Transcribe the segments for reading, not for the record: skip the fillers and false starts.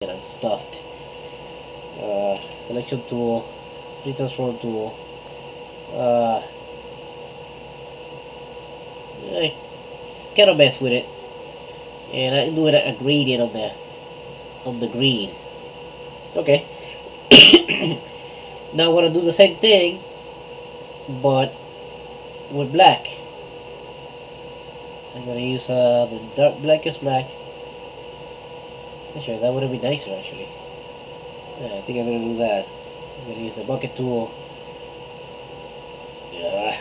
and I'm stuffed. Selection tool, free transform tool. Uh, I just kind of mess with it, and I do a gradient on the green. Okay. Now I want to do the same thing, but with black. I'm gonna use the dark blackest black. Actually, that would be nicer actually. Yeah, I think I'm gonna do that. I'm gonna use the bucket tool. Yeah.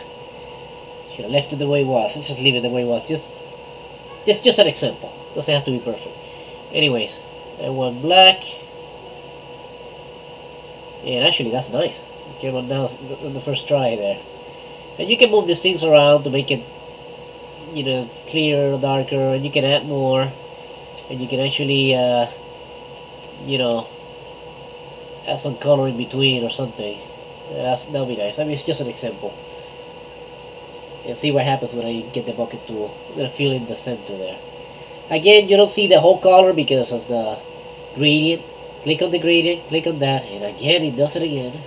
Should have left it the way it was. Let's just leave it the way it was. Just an example. Doesn't have to be perfect. Anyways, I want black. And actually, that's nice. It came on now on the first try there. And you can move these things around to make it, you know, clearer, darker, and you can add more. And you can actually, you know, add some color in between or something. That'll be nice. I mean, it's just an example. And see what happens when I get the bucket tool. I'm gonna fill in the center there. Again, you don't see the whole color because of the gradient. Click on the gradient, click on that, and again it does it again.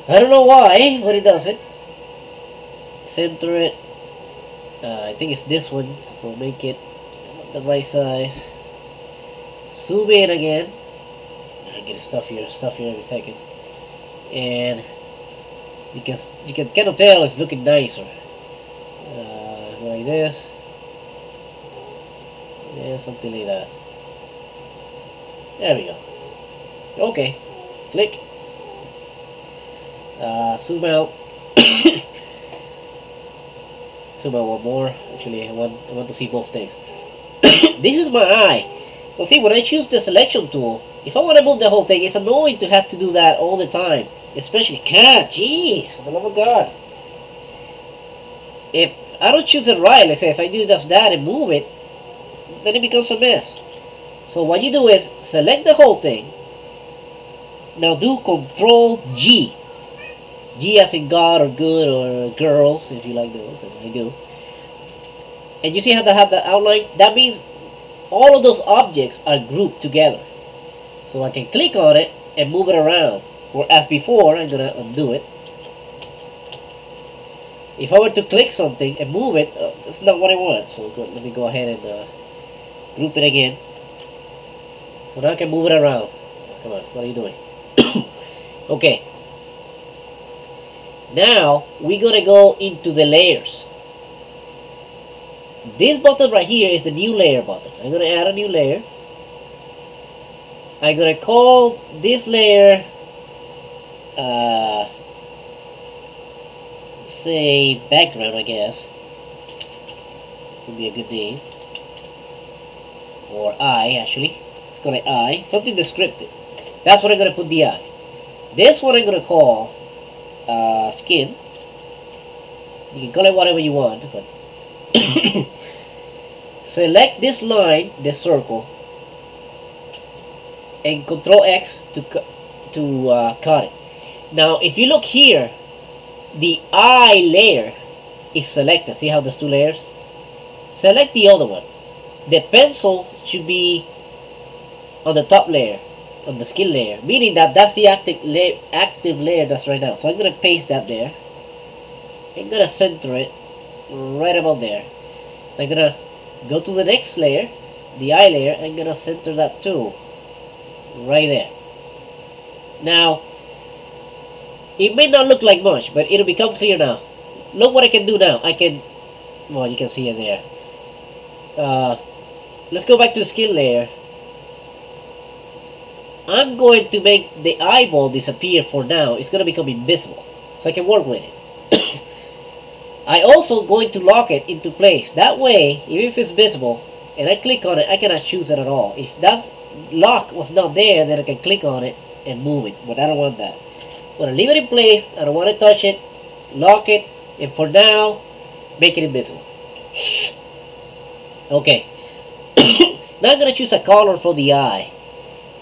I don't know why, but it does it. Center it. I think it's this one, so make it the right size. Zoom in again. I get stuff here every second. And you can kind of tell it's looking nicer. Like this. Yeah, something like that. There we go. Okay. Click. Zoom out. Zoom out one more. Actually, I want to see both things. This is my eye. Well, see, when I choose the selection tool, if I want to move the whole thing, it's annoying to have to do that all the time. Especially, God, jeez, for the love of God. If I don't choose it right, let's say if I do just that and move it, then it becomes a mess. So what you do is select the whole thing. Now do Control G. G as in God or good or girls, if you like those, and I do. And you see how they have the outline? That means all of those objects are grouped together. So I can click on it and move it around. Or as before, I'm gonna undo it. If I were to click something and move it, that's not what I want. So let me go ahead and group it again. So now I can move it around. Come on, what are you doing? Okay. Now we're gonna go into the layers. This button right here is the new layer button. I'm gonna add a new layer. I'm gonna call this layer say background, I guess. Would be a good name. Or eye, actually. Let's call it eye. Something descriptive. That's what I'm gonna put the eye. This one I'm gonna call skin. You can call it whatever you want, but select this line, this circle, and Control X to cut it. Now, if you look here, the eye layer is selected. See how there's two layers? Select the other one. The pencil should be on the top layer, on the skin layer, meaning that that's the active layer that's right now. So I'm gonna paste that there. I'm gonna center it right about there. I'm gonna go to the next layer, the eye layer. I'm gonna center that too, right there. Now, it may not look like much, but it'll become clear now. Look what I can do now. I can, well, you can see it there. Let's go back to the skin layer. I'm going to make the eyeball disappear for now. It's going to become invisible, so I can work with it. I also going to lock it into place. That way, even if it's visible, and I click on it, I cannot choose it at all. If that lock was not there, then I can click on it and move it, but I don't want that. I'm going to leave it in place. I don't want to touch it. Lock it, and for now, make it invisible. Okay. Now I'm going to choose a color for the eye.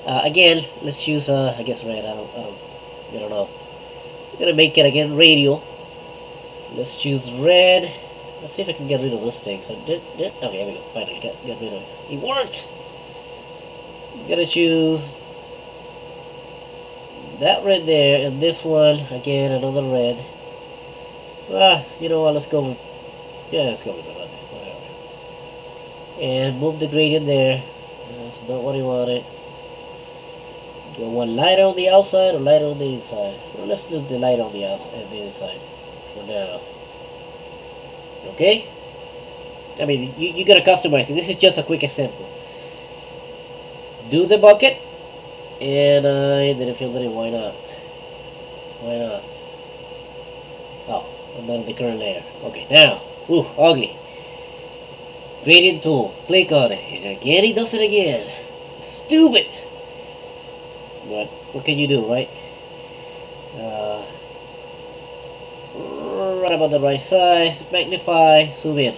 Again, let's choose, I guess red. I don't know. I'm gonna make it again radial. Let's choose red. Let's see if I can get rid of this thing. So, okay, here we go. Finally, get rid of it. It worked. You gotta choose that red there, and this one, again, another red. You know what, let's go with, yeah, let's go with the red, whatever. And move the gradient there. That's not what I wanted. Do I want lighter on the outside or lighter on the inside? Well, let's do the light on the outside, the inside for now. Okay? I mean, you gotta customize it. This is just a quick example. Do the bucket, and I didn't feel that. Why not? Why not? Oh, I'm not in the current layer. Okay, now, ooh, ugly. Gradient tool. Click on it. Again, it does it again. Stupid. What can you do, right? Right about the right size. Magnify. Zoom in.